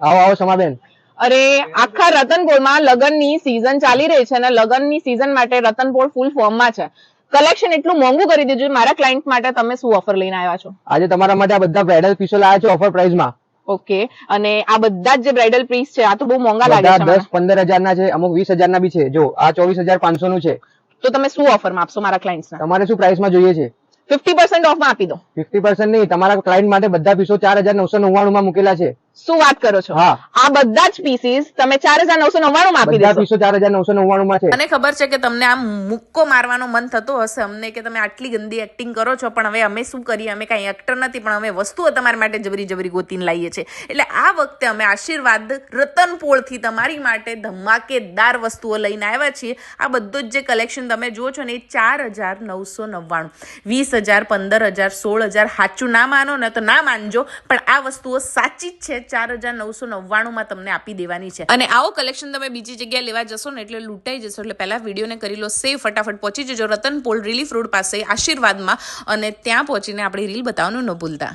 આવો આવો સમાબેન. અરે આખા રતનપોળમાં લગનની સીઝન ચાલી રહી છે અને લગનની સીઝન માટે રતનપોળ ફૂલ ફોર્મમાં છે. કલેક્શન એટલું મોંઘું કરી દીધું મારા ક્લાયન્ટ માટે. તમે શું ઓફર લઈને આવ્યા છો? આજે તમારા માટે આ બધા બ્રાઇડલ પીસો લાવ્યા છે ઓફર પ્રાઇસમાં. ઓકે, અને આ બધા જ જે બ્રાઇડલ પીસ છે આ તો બહુ મોંઘા લાગે છે. 10-15 હજારના છે, અમુક 20,000 ના બી છે. જો આ 24,500 નું છે. તો તમે શું ઓફરમાં આપશો મારા ક્લાયન્ટ્સને? તમારે શું પ્રાઇસમાં જોઈએ છે? 50% ઓફમાં આપી દો. 50% નહીં, તમારા ક્લાયન્ટ માટે બધા પીસો 4,999 માં મૂકેલા છે. શું વાત કરો છો? હા, આ બધા જ પીસીસ તમે 4,999 માં આપી બધા દેશો? પીસો 4,999 માં છે. મને ખબર છે કે તમને આમ મુક્કો મારવાનો મન થતો હશે અમને કે તમે આટલી ગંદી એક્ટિંગ કરો છો, પણ હવે અમે શું કરીએ? અમે કાંઈ એક્ટર નથી, પણ અમે વસ્તુઓ તમારા માટે જબરી જબરી ગોતીને લાવીએ છીએ. એટલે આ વખતે અમે આશીર્વાદ રતનપોળથી તમારી માટે ધમાકેદાર વસ્તુઓ લઈને આવ્યા છીએ. આ બધું જ જે કલેક્શન તમે જુઓ છો ને એ 4,999, 20,000, 15,000, 16,000. સાચું ના માનો ને તો ના માનજો, પણ આ વસ્તુઓ સાચી જ છે. 4,999 માં તમને આપી દેવાની છે. અને આવો કલેક્શન તમે બીજી જગ્યાએ લેવા જશો ને એટલે લૂંટાઈ જશો. એટલે પહેલા વિડીયોને કરી લો સેવ, ફટાફટ પહોંચી જજો રતનપોળ રિલીફ રોડ પાસે આશીર્વાદમાં, અને ત્યાં પહોંચીને આપણી રીલ બતાવવાનું ન ભૂલતા.